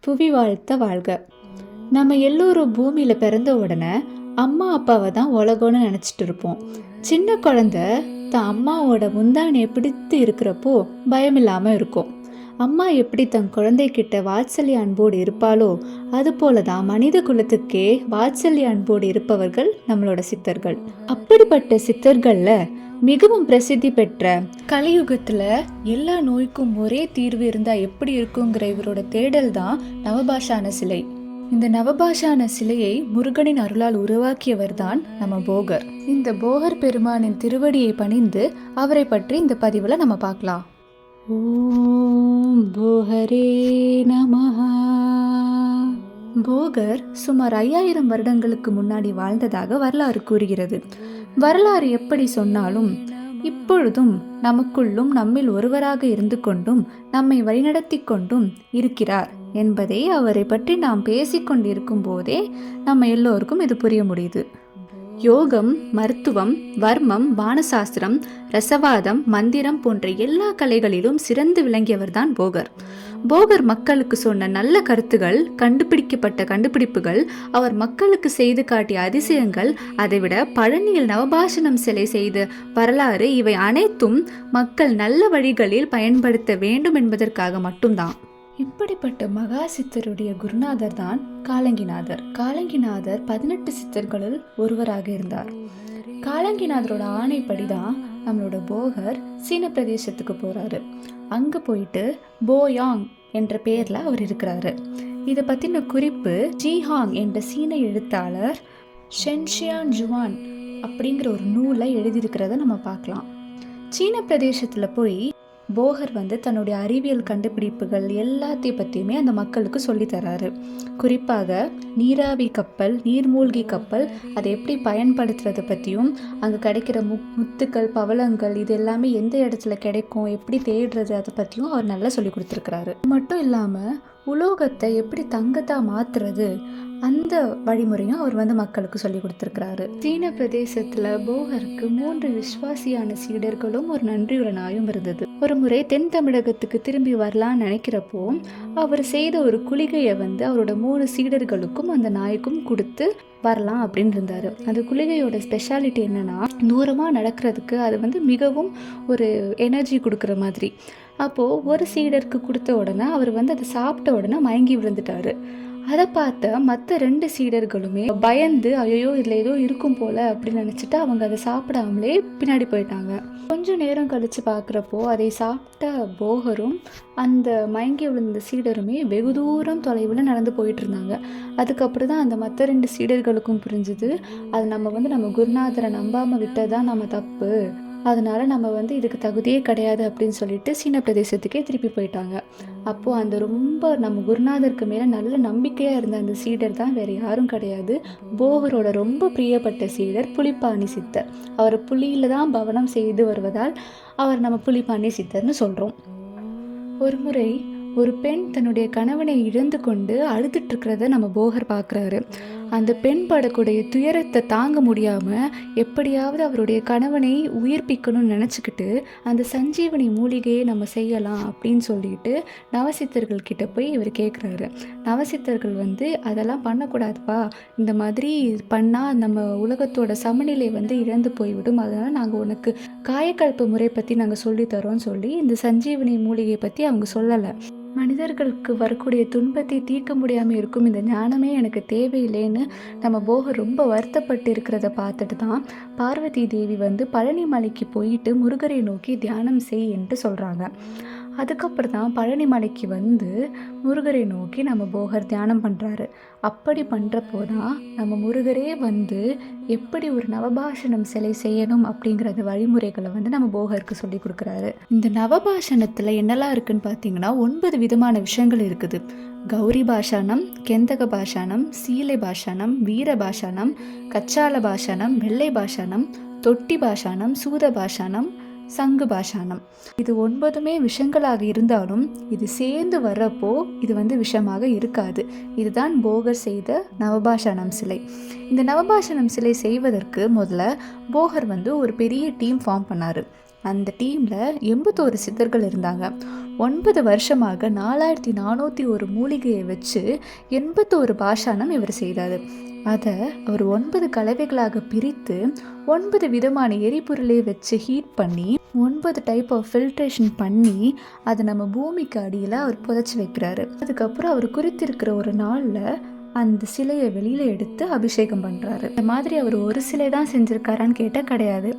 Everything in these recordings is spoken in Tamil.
புவி வாழ்த்த வாழ்க. நம்ம எல்லோரும் பூமியில் பிறந்த உடனே அம்மா அப்பாவை தான் உலகம்னு நினச்சிட்டு இருப்போம். சின்ன குழந்தை தான் அம்மாவோட முந்தானையை பிடித்து இருக்கிறப்போ பயம் இல்லாமல் இருக்கும். அம்மா எப்படி தன் குழந்தைகிட்ட வாத்சல்ய அன்போடு இருப்பாளோ அது போல தான் மனித குலத்துக்கே வாத்சல்ய அன்போடு இருப்பவர்கள் நம்மளோட சித்தர்கள். அப்படிப்பட்ட சித்தர்களில் மிகவும் பிரசித்தி பெற்ற கலியுகத்தில் எல்லா நோய்க்கும் ஒரே தீர்வு இருந்தால் எப்படி இருக்குங்கிற இவரோட தேடல் தான் நவபாஷான சிலை. இந்த நவபாஷான சிலையை முருகனின் அருளால் உருவாக்கியவர் தான் நம்ம போகர். இந்த போகர் பெருமானின் திருவடியை பணிந்து அவரை பற்றி இந்த பதிவில் நம்ம பார்க்கலாம். ஓம் போகரே நமஹ. போகர் சுமார் 5000 வருடங்களுக்கு முன்னாடி வாழ்ந்ததாக வரலாறு கூறுகிறது. வரலாறு எப்படி சொன்னாலும் இப்பொழுதும் நமக்குள்ளும் நம்மில் ஒருவராக இருந்து கொண்டும் நம்மை வழிநடத்தி கொண்டும் இருக்கிறார் என்பதை அவரை பற்றி நாம் பேசிக்கொண்டிருக்கும் போதே நம்ம எல்லோருக்கும் இது புரிய முடியுது. யோகம், மருத்துவம், வர்மம், வானசாஸ்திரம், ரசவாதம், மந்திரம் போன்ற எல்லா கலைகளிலும் சிறந்து விளங்கியவர் தான் போகர். போகர் மக்களுக்கு சொன்ன நல்ல கருத்துகள், கண்டுபிடிக்கப்பட்ட கண்டுபிடிப்புகள், அவர் மக்களுக்கு செய்து காட்டிய அதிசயங்கள், அதைவிட பழனியில் நவபாஷணம் சிலை செய்த வரலாறு, இவை அனைத்தும் மக்கள் நல்ல வழிகளில் பயன்படுத்த வேண்டும் என்பதற்காக மட்டும்தான். இப்படிப்பட்ட மகா சித்தருடைய குருநாதர் தான் காலங்கிநாதர். காலங்கிநாதர் 18 சித்தர்களுள் ஒருவராக இருந்தார். காலங்கிநாதரோட ஆணைப்படிதான் நம்மளோட போகர் சீன பிரதேசத்துக்கு போறாரு. அங்க போயிட்டு போயாங் என்ற பெயர்ல அவர் இருக்கிறாரு. இதை பத்தின குறிப்பு ஜிஹாங் என்ற சீன எழுத்தாளர் ஷென்ஷியான் ஜுவான் அப்படிங்கிற ஒரு நூலை எழுதியிருக்கிறத நம்ம பார்க்கலாம். சீன பிரதேசத்துல போய் போகர் தன்னுடைய அறிவியல் கண்டுபிடிப்புகள் எல்லாத்தையும் பற்றியுமே அந்த மக்களுக்கு சொல்லித்தராரு. குறிப்பாக நீராவி கப்பல், நீர்மூழ்கி கப்பல், அதை எப்படி பயன்படுத்துறதை பற்றியும், அங்கே கிடைக்கிற முத்துக்கள், பவளங்கள், இது எல்லாமே எந்த இடத்துல கிடைக்கும், எப்படி தேடுறது, அதை பற்றியும் அவர் நல்லா சொல்லி கொடுத்துருக்கிறாரு. மட்டும் இல்லாமல் உலோகத்தை எப்படி தங்கத்தாக மாற்றுறது, அந்த வழிமுறையும் அவர் மக்களுக்கு சொல்லி கொடுத்துருக்கிறாரு. சீன பிரதேசத்தில் போகருக்கு 3 விஸ்வாசியான சீடர்களும் ஒரு நன்றியுள்ள நாயும் இருந்தது. ஒரு முறை தென் தமிழகத்துக்கு திரும்பி வரலான்னு நினைக்கிறப்போ அவர் செய்த ஒரு குளிகையை அவரோட 3 சீடர்களுக்கும் அந்த நாய்க்கும் கொடுத்து வரலாம் அப்படின்னு இருந்தார். அந்த குளிகையோட ஸ்பெஷாலிட்டி என்னன்னா, தூரமாக நடக்கிறதுக்கு அது மிகவும் ஒரு எனர்ஜி கொடுக்குற மாதிரி. அப்போது ஒரு சீடருக்கு கொடுத்த உடனே அவர் அதை சாப்பிட்ட உடனே மயங்கி விழுந்துட்டாரு. அதை பார்த்த மற்ற 2 சீடர்களுமே பயந்து, ஐயோ இதில் ஏதோ இருக்கும் போல அப்படின்னு நினச்சிட்டு அவங்க அதை சாப்பிடாமலே பின்னாடி போயிட்டாங்க. கொஞ்சம் நேரம் கழித்து பார்க்குறப்போ அதை சாப்பிட்ட போகரும் அந்த மயங்கி விழுந்த சீடருமே வெகு தூரம் தொலைவில் நடந்து போயிட்டு இருந்தாங்க. அதுக்கப்புறம் தான் அந்த மற்ற 2 சீடர்களுக்கும் புரிஞ்சுது, அது நம்ம குருநாதரை நம்பாமல் விட்டதான் நம்ம தப்பு, அதனால நம்ம இதுக்கு தகுதியே கிடையாது அப்படின்னு சொல்லிட்டு சீன பிரதேசத்துக்கே திருப்பி போயிட்டாங்க. அப்போது அந்த ரொம்ப நம்ம குருநாதருக்கு மேலே நல்ல நம்பிக்கையாக இருந்த அந்த சீடர் தான் வேறு யாரும் கிடையாது, போகரோட ரொம்ப பிரியப்பட்ட சீடர் புலிப்பாணி சித்தர். அவர் புலியில் தான் பவனம் செய்து வருவதால் அவர் நம்ம புலிப்பாணி சித்தர்னு சொல்கிறோம். ஒரு முறை ஒரு பெண் தன்னுடைய கணவனை இழந்து கொண்டு அழுதுட்டு இருக்கிறத நம்ம போகர் பார்க்குறாரு. அந்த பெண் படக்கூடிய துயரத்தை தாங்க முடியாமல் எப்படியாவது அவருடைய கணவனை உயிர்ப்பிக்கணும்னு நினச்சிக்கிட்டு அந்த சஞ்சீவனி மூலிகையை நம்ம செய்யலாம் அப்படின்னு சொல்லிட்டு நவசித்தர்கள் கிட்ட போய் இவர் கேட்குறாரு. நவசித்தர்கள் அதெல்லாம் பண்ணக்கூடாதுப்பா, இந்த மாதிரி பண்ணால் நம்ம உலகத்தோட சமநிலை இழந்து போய்விடும், அதனால் நாங்கள் உனக்கு காயக்கல்ப முறை பற்றி நாங்கள் சொல்லித்தரோன்னு சொல்லி இந்த சஞ்சீவனி மூலிகையை பற்றி அவங்க சொல்லலை. மனிதர்களுக்கு வரக்கூடிய துன்பத்தை தீர்க்க முடியாமல் இருக்கும் இந்த ஞானமே எனக்கு தேவையில்லைன்னு நம்ம போகர் ரொம்ப வருத்தப்பட்டு இருக்கிறத பார்த்துட்டு தான் பார்வதி தேவி பழனி மலைக்கு போயிட்டு முருகரை நோக்கி தியானம் செய் என்று சொல்கிறாங்க. அதுக்கப்புறம் தான் பழனி மலைக்கு முருகரை நோக்கி நம்ம போகர் தியானம் பண்ணுறாரு. அப்படி பண்ணுறப்போ தான் நம்ம முருகரே எப்படி ஒரு நவபாஷணம் சிலை செய்யணும் அப்படிங்கிறத வழிமுறைகளை நம்ம போகருக்கு சொல்லி கொடுக்குறாரு. இந்த நவபாஷணத்தில் என்னெல்லாம் இருக்குன்னு பார்த்தீங்கன்னா 9 விதமான விஷயங்கள் இருக்குது. கௌரி பாஷானம், கெந்தக பாஷானம், சீலை பாஷானம், வீர பாஷானம், கச்சால பாஷானம், வெள்ளை பாஷானம், தொட்டி பாஷானம், சூத பாஷானம், சங்கு பாஷானம். இது 9மே விஷங்களாக இருந்தாலும் இது சேர்ந்து வர்றப்போ இது விஷமாக இருக்காது. இதுதான் போகர் செய்த நவபாஷானம் சிலை. இந்த நவபாஷானம் சிலை செய்வதற்கு முதல்ல போகர் ஒரு பெரிய டீம் ஃபார்ம் பண்ணார். அந்த டீமில் 81 சித்தர்கள் இருந்தாங்க. 9 வருஷமாக 4401 மூலிகையை வச்சு 81 பாஷாணம் இவர் செய்தார். அதை அவர் 9 கலவைகளாக பிரித்து 9 விதமான எரிபொருளை வச்சு ஹீட் பண்ணி 9 டைப் ஆஃப் ஃபில்ட்ரேஷன் பண்ணி அதை நம்ம பூமிக்கு அடியில் அவர் புதைச்சி வைக்கிறாரு. அதுக்கப்புறம் அவர் குறித்திருக்கிற ஒரு நாளில் அந்த சிலையை வெளியில் எடுத்து அபிஷேகம் பண்ணுறாரு. இந்த மாதிரி அவர் ஒரு சிலை தான் செஞ்சுருக்காரான்னு கேட்டால் கிடையாது.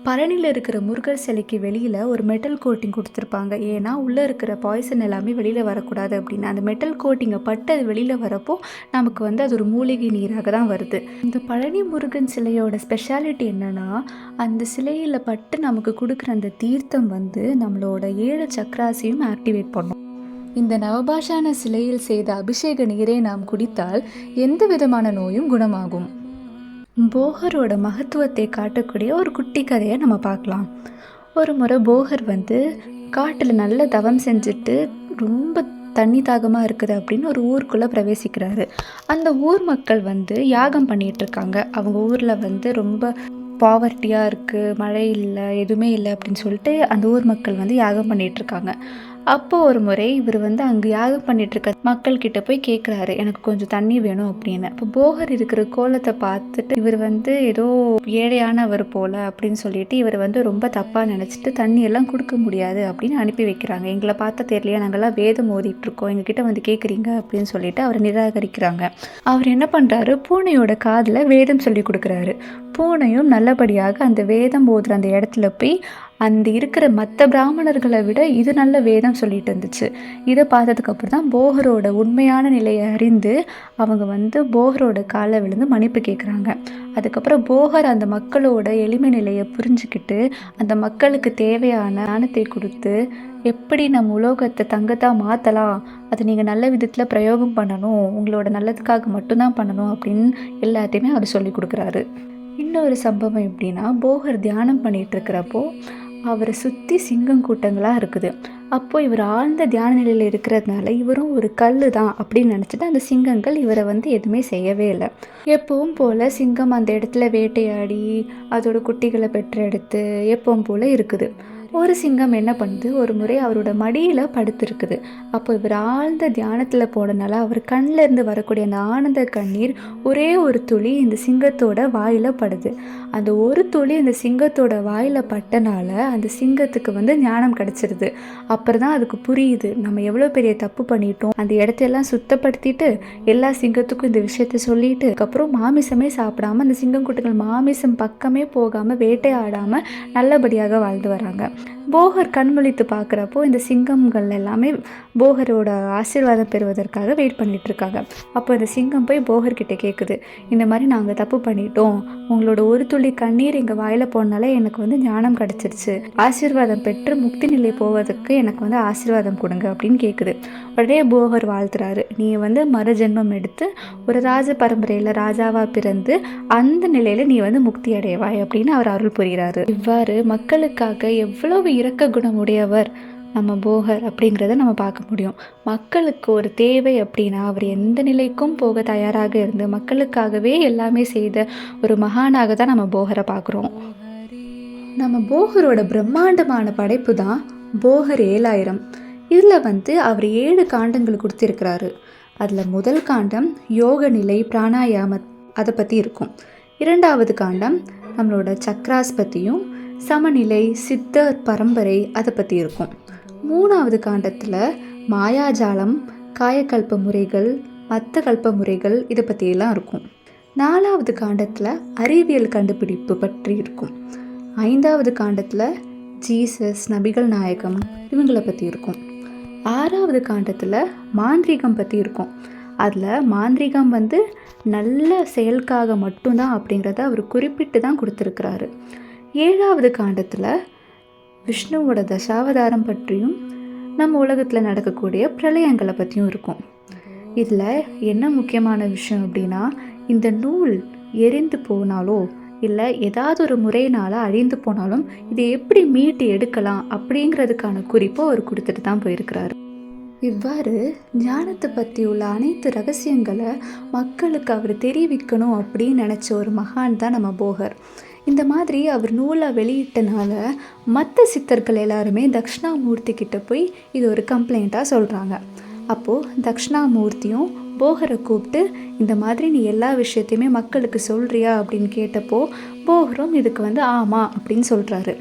பழனியில் இருக்கிற முருகர் சிலைக்கு வெளியில் ஒரு மெட்டல் கோட்டிங் கொடுத்துருப்பாங்க. ஏன்னா உள்ளே இருக்கிற பாய்சன் எல்லாமே வெளியில் வரக்கூடாது அப்படின்னு. அந்த மெட்டல் கோட்டிங்கை பட்டு அது வெளியில் வரப்போ நமக்கு அது ஒரு மூலிகை நீராக தான் வருது. இந்த பழனி முருகன் சிலையோட ஸ்பெஷாலிட்டி என்னென்னா, அந்த சிலையில் பட்டு நமக்கு கொடுக்குற அந்த தீர்த்தம் நம்மளோட 7 சக்கராசையும் ஆக்டிவேட் பண்ணும். இந்த நவபாஷான சிலையில் செய்த அபிஷேக நீரை நாம் குடித்தால் எந்த விதமான நோயும் குணமாகும். போகரோட மகத்துவத்தை காட்டக்கூடிய ஒரு குட்டி கதையை நம்ம பார்க்கலாம். ஒரு முறை போகர் காட்டில் நல்ல தவம் செஞ்சுட்டு ரொம்ப தண்ணி தாகமாக இருக்குது அப்படின்னு ஒரு ஊருக்குள்ளே பிரவேசிக்கிறாரு. அந்த ஊர் மக்கள் யாகம் பண்ணிகிட்ருக்காங்க. அவங்க ஊரில் ரொம்ப பாவர்ட்டியாக இருக்குது, மழை இல்லை, எதுவுமே இல்லை அப்படின்னு சொல்லிட்டு அந்த ஊர் மக்கள் யாகம் பண்ணிகிட்ருக்காங்க. அப்போது ஒரு முறை இவர் அங்கே யாகம் பண்ணிகிட்ருக்க மக்கள்கிட்ட போய் கேட்குறாரு, எனக்கு கொஞ்சம் தண்ணி வேணும் அப்படின்னு. இப்போ போகர் இருக்கிற கோலத்தை பார்த்துட்டு இவர் ஏதோ ஏழையானவர் போல் அப்படின்னு சொல்லிட்டு இவர் ரொம்ப தப்பாக நினச்சிட்டு தண்ணியெல்லாம் கொடுக்க முடியாது அப்படின்னு அனுப்பி வைக்கிறாங்க. எங்களை பார்த்தா தெரியலையா, நாங்கள்லாம் வேதம் ஓதிட்டுருக்கோம், எங்ககிட்ட கேட்குறீங்க அப்படின்னு சொல்லிட்டு அவரை நிராகரிக்கிறாங்க. அவர் என்ன பண்ணுறாரு, பூனையோட காதில் வேதம் சொல்லி கொடுக்குறாரு. பூனையும் நல்லபடியாக அந்த வேதம் ஓதுற அந்த இடத்துல போய் அந்த இருக்கிற மற்ற பிராமணர்களை விட இது நல்ல வேதம் சொல்லிட்டு இருந்துச்சு. இதை பார்த்ததுக்கப்புறம் தான் போகரோட உண்மையான நிலையை அறிந்து அவங்க போகரோட காலை விழுந்து மன்னிப்பு கேட்குறாங்க. அதுக்கப்புறம் போகர் அந்த மக்களோட எளிமை நிலையை புரிஞ்சுக்கிட்டு அந்த மக்களுக்கு தேவையான ஞானத்தை கொடுத்து எப்படி நம்ம உலோகத்தை தங்கத்தாக மாற்றலாம், அதை நீங்கள் நல்ல விதத்தில் பிரயோகம் பண்ணணும், உங்களோட நல்லதுக்காக மட்டும்தான் பண்ணணும் அப்படின்னு எல்லாத்தையுமே அவர் சொல்லி கொடுக்குறாரு. இன்னொரு சம்பவம் எப்படின்னா, போகர் தியானம் பண்ணிகிட்டு இருக்கிறப்போ அவரை சுற்றி சிங்கம் கூட்டங்களாக இருக்குது. அப்போது இவர் ஆழ்ந்த தியான நிலையில் இருக்கிறதுனால இவரும் ஒரு கல் தான் அப்படின்னு நினச்சிட்டு அந்த சிங்கங்கள் இவரை எதுவுமே செய்யவே இல்லை. எப்பவும் போல் சிங்கம் அந்த இடத்துல வேட்டையாடி அதோட குட்டிகளை பெற்றெடுத்து எப்பவும் போல் இருக்குது. ஒரு சிங்கம் என்ன பண்ணுது, ஒரு முறை அவரோட மடியில் படுத்துருக்குது. அப்போ இவர் ஆழ்ந்த தியானத்தில் போனனால அவர் கண்ணில் இருந்து வரக்கூடிய அந்த ஆனந்த கண்ணீர் ஒரே ஒரு துளி இந்த சிங்கத்தோட வாயில் படுது. அந்த ஒரு துளி இந்த சிங்கத்தோட வாயில் பட்டனால அந்த சிங்கத்துக்கு ஞானம் கிடச்சிருது. அப்புறம் தான் அதுக்கு புரியுது, நம்ம எவ்வளோ பெரிய தப்பு பண்ணிட்டோம். அந்த இடத்தையெல்லாம் சுத்தப்படுத்திட்டு எல்லா சிங்கத்துக்கும் இந்த விஷயத்த சொல்லிட்டு அதுக்கப்புறம் மாமிசமே சாப்பிடாம அந்த சிங்கம் குட்டிகள் மாமிசம் பக்கமே போகாமல் வேட்டையாடாமல் நல்லபடியாக வாழ்ந்து வராங்க. போகர் கண்மொழித்து பார்க்குறப்போ இந்த சிங்கங்கள் எல்லாமே போகரோட ஆசீர்வாதம் பெறுவதற்காக வெயிட் பண்ணிகிட்ருக்காங்க. அப்போ இந்த சிங்கம் போய் போகர்கிட்ட கேட்குது, இந்த மாதிரி நாங்கள் தப்பு பண்ணிட்டோம், உங்களோட ஒரு துளி கண்ணீர் எங்கள் வாயில் போனாலே எனக்கு ஞானம் கிடச்சிருச்சு, ஆசீர்வாதம் பெற்று முக்தி நிலை போவதற்கு எனக்கு ஆசீர்வாதம் கொடுங்க அப்படின்னு கேட்குது. உடனே போகர் வாழ்த்துறாரு, நீ மறுஜென்மம் எடுத்து ஒரு ராஜ பரம்பரையில் ராஜாவாக பிறந்து அந்த நிலையில் நீ முக்தி அடைவாய் அப்படின்னு அவர் அருள் புரிகிறாரு. இவ்வாறு மக்களுக்காக எவ்வளவு இரக்க குணமுடையவர் நம்ம போகர் அப்படிங்கிறத நம்ம பார்க்க முடியும். மக்களுக்கு ஒரு தேவை அப்படின்னா அவர் எந்த நிலைக்கும் போக தயாராக இருந்து மக்களுக்காகவே எல்லாமே செய்த ஒரு மகானாக தான் நம்ம போகரை பார்க்குறோம். நம்ம போகரோட பிரம்மாண்டமான படைப்பு தான் போகர் 7000. இதில் அவர் 7 காண்டங்கள் கொடுத்திருக்கிறாரு. அதில் முதல் காண்டம் யோக நிலை பிராணாயாம அதை பற்றி இருக்கும். 2வது காண்டம் நம்மளோட சக்ராஸ் பற்றியும் சமநிலை சித்தர் பரம்பரை அதை பற்றி இருக்கும். 3வது காண்டத்தில் மாயாஜாலம் காயக்கல்ப முறைகள் மத்த கல்ப முறைகள் இதை பற்றியெல்லாம் இருக்கும். 4வது காண்டத்தில் அறிவியல் கண்டுபிடிப்பு பற்றி இருக்கும். 5வது காண்டத்தில் ஜீசஸ் நபிகள் நாயகம் இவங்களை பற்றி இருக்கும். 6வது காண்டத்தில் மாந்திரீகம் பற்றி இருக்கும். அதில் மாந்திரீகம் நல்ல செயலுக்காக மட்டும்தான் அப்படிங்கிறத அவர் குறிப்பிட்டு தான் கொடுத்துருக்கிறாரு. 7வது காண்டத்தில் விஷ்ணுவோட தசாவதாரம் பற்றியும் நம்ம உலகத்தில் நடக்கக்கூடிய பிரளயங்களை பற்றியும் இருக்கும். இதில் என்ன முக்கியமான விஷயம் அப்படின்னா, இந்த நூல் எரிந்து போனாலோ இல்லை ஏதாவது ஒரு முறையினால் அழிந்து போனாலும் இதை எப்படி மீட்டு எடுக்கலாம் அப்படிங்கிறதுக்கான குறிப்பை அவர் கொடுத்துட்டு தான் போயிருக்கிறாரு. இவ்வாறு ஞானத்தை பற்றி உள்ள அனைத்து ரகசியங்களை மக்களுக்கு அவர் தெரிவிக்கணும் அப்படின்னு நினச்ச ஒரு மகான் தான் நம்ம போகர். இந்த மாதிரி அவர் நூலை வெளியிட்டனால மற்ற சித்தர்கள் எல்லாருமே தக்ஷணாமூர்த்தி கிட்ட போய் இது ஒரு கம்ப்ளைண்ட்டாக சொல்கிறாங்க. அப்போது தக்ஷணாமூர்த்தியும் போகரை கூப்பிட்டு இந்த மாதிரி நீ எல்லா விஷயத்தையுமே மக்களுக்கு சொல்கிறியா அப்படின்னு கேட்டப்போ போகரும் இதுக்கு ஆமாம் அப்படின்னு சொல்கிறாரு.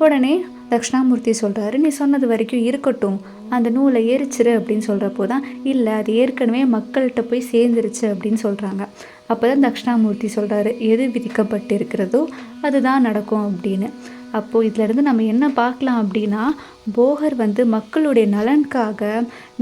உடனே தக்ஷணாமூர்த்தி சொல்கிறாரு, நீ சொன்னது வரைக்கும் இருக்கட்டும், அந்த நூலை எரிச்சிரு அப்படின்னு சொல்கிறப்போ தான் இல்லை அது ஏற்கனவே மக்கள்கிட்ட போய் சேர்ந்துருச்சு அப்படின்னு சொல்கிறாங்க. அப்போ தான் தக்ஷணாமூர்த்தி சொல்கிறாரு, எது விதிக்கப்பட்டு இருக்கிறதோ அதுதான் நடக்கும் அப்படின்னு. அப்போது இதிலேருந்து நம்ம என்ன பார்க்கலாம் அப்படின்னா, போகர் மக்களுடைய நலனுக்காக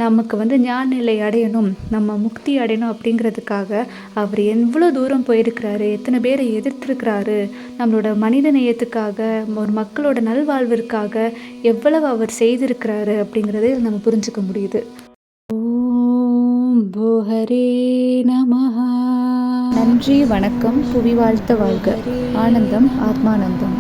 நமக்கு ஞான நிலை அடையணும், நம்ம முக்தி அடையணும் அப்படிங்கிறதுக்காக அவர் எவ்வளோ தூரம் போயிருக்கிறாரு, எத்தனை பேரை எதிர்த்திருக்கிறாரு, நம்மளோட மனித நேயத்துக்காக, ஒரு மக்களோட நல்வாழ்விற்காக எவ்வளவு அவர் செய்திருக்கிறாரு அப்படிங்கிறத நம்ம புரிஞ்சுக்க முடியுது. ஓம் போகரே நமஹ. நன்றி, வணக்கம். புவி வாழ்த்த வாழ்க. ஆனந்தம், ஆத்மானந்தம்.